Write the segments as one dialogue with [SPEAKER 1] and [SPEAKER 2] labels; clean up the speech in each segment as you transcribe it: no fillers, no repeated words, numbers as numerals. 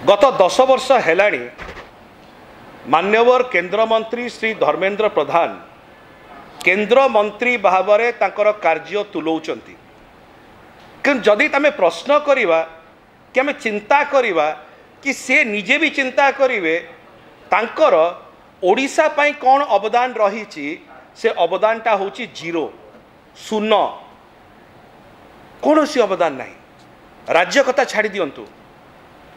[SPEAKER 1] गत 10 वर्ष हेलाणी मान्यवर केंद्र मंत्री श्री धर्मेंद्र प्रधान केंद्र मंत्री भाव में तांकर कार्य तुलाउछंती कि जदि आम प्रश्न करवा कि आम चिंता करवा कि से निजे भी चिंता करेंगे तांकर ओडिशा पाई कौन अवदान रही से अवदानटा हूँ जीरो शून्य कौन सी अवदान नहीं। राज्य कथा छाड़ी दिंतु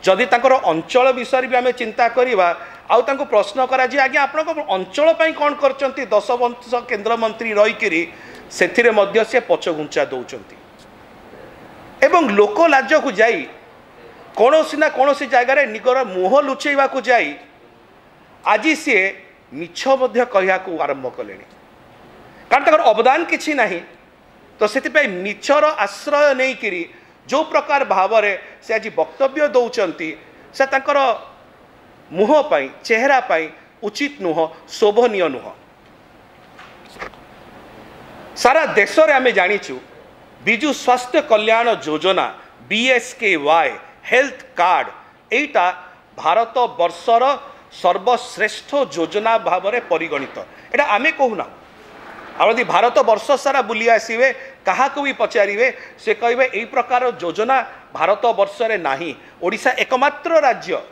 [SPEAKER 1] जदि तांकर अंचल विषय भी आम चिंता करवा आउ तांको प्रश्न करा जे आज्ञा आपण अंचल पाई कौन करचंती 10 वर्ष केंद्र मंत्री रहीकि से पछघुंचा दौरान एवं लोक लाज को जाई कौनसी ना कौनसी जगार निगर मुह लुचेवा को जाई आज सी मिछ कहया को आरंभ कले कारण तक अवदान किसी ना तो से मिछर आश्रय नहीं करी जो प्रकार भाव से आज वक्तव्य दौरान से तांकर मुह पाई चेहरा पाई उचित नुह शोभनीय नुह। सारा देश में आम जानीचु विजु स्वास्थ्य Kalyan Yojana BSKY health card एटा भारत वर्षर सर्वश्रेष्ठ योजना भाव में परिगणित एटा आमे कहूना आदि भारत वर्ष सारा बुली आसवे क्या भी पचारे से कहे यही प्रकार योजना भारत वर्ष में नाही। ओडिशा एकमात्र राज्य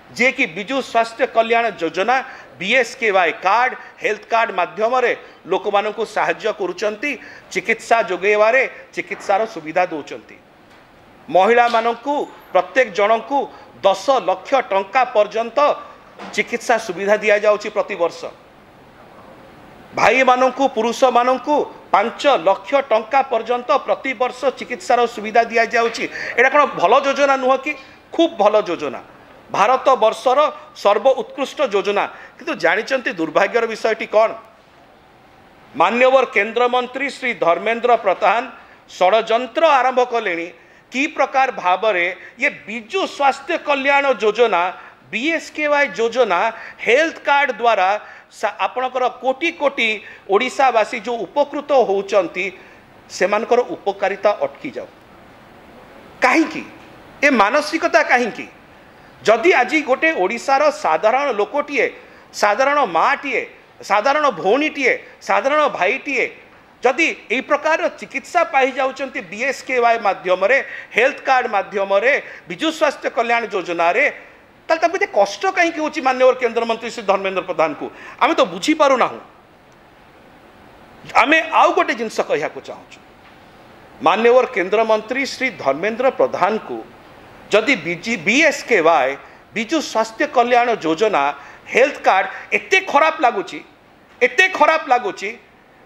[SPEAKER 1] जे कि विजु स्वास्थ्य Kalyan Yojana BSKY card health card माध्यम लोक मानू साहाय्य करुचंती चिकित्सा जोगेबारे चिकित्सार सुविधा दौरान महिला मानू प्रत्येक जन को 10 लाख टंका पर्यंत चिकित्सा सुविधा दि जाउची प्रति वर्ष भाई मानू पुरुष मानू 5 लाख टंका पर्यंत प्रति वर्ष चिकित्सार सुविधा दि जाउची। एटा कोन भल योजना नुह कि खूब भल योजना भारत वर्षर सर्व उत्कृष्ट योजना किंतु जानिचंती दुर्भाग्यर विषयटी कौन मान्यवर केंद्र मंत्री श्री धर्मेंद्र प्रधान षड्यंत्र आरंभ कले कि प्रकार भाव ये विजु स्वास्थ्य कल्याण योजना BSKY योजना हेल्थ कार्ड द्वारा आपणकर कोटी कोटी ओडिशावासी जो उपकृत होउचंती सेमानकर उपकारिता अटकी जाऊ कहीं ए मानसिकता कहीं जदि आज गोटे ओडिशार साधारण लोकटीए साधारण माटीए साधारण भौणीटीए साधारण भाईटीए जदि यही प्रकार चिकित्सा पाई जाउचंती BSKY माध्यम हेल्थ कार्ड माध्यम विजु स्वास्थ्य कल्याण योजना रे ताले कष्ट कहीं होची मान्यवर केंद्र मंत्री श्री धर्मेंद्र प्रधान को आम तो बुझी पारु ना आम आउ गोटे जिनस कहया को चाहूँ मान्यवर केंद्र मंत्री श्री धर्मेंद्र प्रधान को जदि BSKY विजु स्वास्थ्य कल्याण योजना हेल्थ कार्ड एते खराब लगुच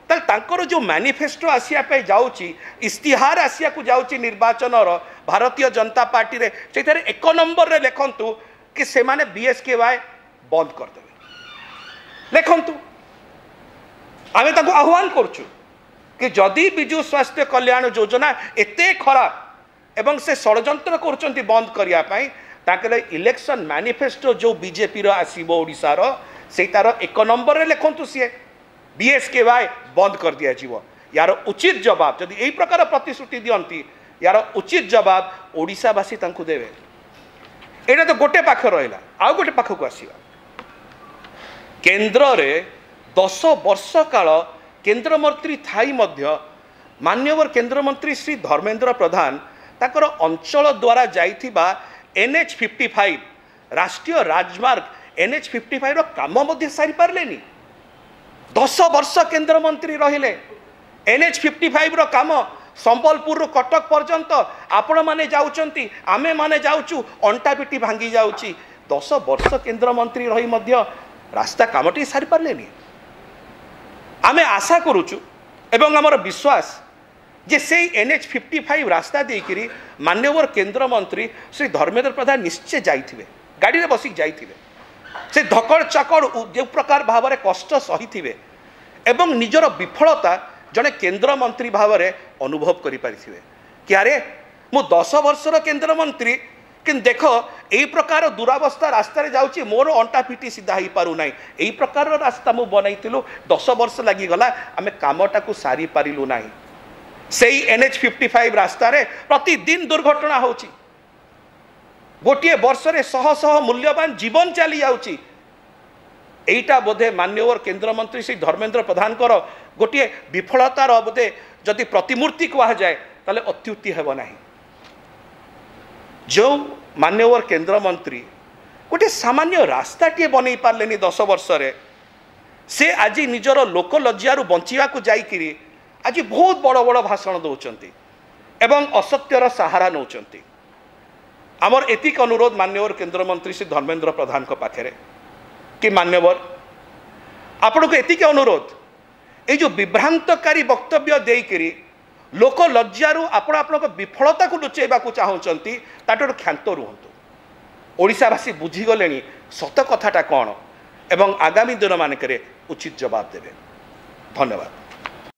[SPEAKER 1] तांकर जो मैनिफेस्टो आसिया पे जाउची इस्तिहार आसिया को जाउची निर्वाचन भारतीय जनता पार्टी रे से एक नंबर रे लिखंतु कि से माने BSKY बंद कर देवे लिखंतु आमे ताको आह्वान करछु कि जदि विजु स्वास्थ्य कल्याण योजना एते खराब एवं से षड्यंत्र करुचंती बंद करिया पई ताकले इलेक्शन मैनिफेस्टो जो बीजेपी रो आसीबो ओडिसा रो सेटार एक नंबर रे लिखंतु सी BSKY बंद कर दिया जीवो यार उचित जवाब जदि यही प्रकार प्रतिश्रुति दियंती यार उचित जवाब ओडिशावासी तांकु देवे। एटा तो गोटे पाख रहिला आ गोटे पाख को आसीबा केंद्र रे 10 वर्ष काल केंद्र मंत्री थाई मध्य मान्यवर केंद्र मंत्री श्री धर्मेंद्र प्रधान ताकर अंचल द्वारा जाइथिबा NH55 राष्ट्रीय राजमार्ग NH55 रो काम मध्य सारी पारलेनी 10 वर्ष केंद्र मंत्री रहिले NH55 रो काम संबलपुर कटक पर्यंत आपण माने जाउचंती आमे माने जाउचु अंटा पिटी भांगी जाउची 10 वर्ष केंद्र मंत्री रही मध्य रास्ता कामटी सारी पारलेनी। आमे आशा करूचु एवं हमर विश्वास जे से NH55 रास्ता देकरी मान्यवर केंद्र मंत्री श्री धर्मेंद्र प्रधान निश्चय जाइथिबे गाड़ी रे बसिक जाइथिबे से धकड़ चकड़ जो प्रकार भाव में कष्ट सही थे एवं निजर विफलता जड़े केंद्र मंत्री भाव में अनुभव करें कि अरे मु 10 वर्षर केंद्र मंत्री कि देख यही प्रकार दुरावस्था रास्ता जाऊँगी मोर अंटा पिटी सीधा हो पार ना यही प्रकार रास्ता मु बनई 10 वर्ष लगिगला आम कामटा को सारी पारिलु ना से NH55 रास्तार प्रतिदिन दुर्घटना होची गोटे वर्ष रे शह शह मूल्यवान जीवन चली जाउची एटा बोधे माननीय केंद्र मंत्री श्री धर्मेंद्र प्रधान गोटे विफलतार बोधे जदि प्रतिमूर्ति कह जाए ताले अत्युक्ति हेब नाही। जो माननीय केंद्र मंत्री गोटे सामान्य रास्ताटे बन पारे 10 वर्ष रे से आज निजर लोक लज्जार बंचा जाइए आज बहुत बड़ बड़ भाषण दौरान एवं असत्यर सहारा नौ आमर एतिक अनुरोध माननीय केंद्र मंत्री श्री धर्मेंद्र प्रधान पाखे कि मान्यवर आपण को एतिक अनुरोध ये जो विभ्रांतकारी वक्तव्य देकरी लोक लज्जारू आपण विफलता को लुचेबा चाहूँगी ताठू क्षांत रुहतु। ओडिशावासी बुझीगले सत कथाटा कौन एवं आगामी दिन मानक उचित जवाब देवे। धन्यवाद।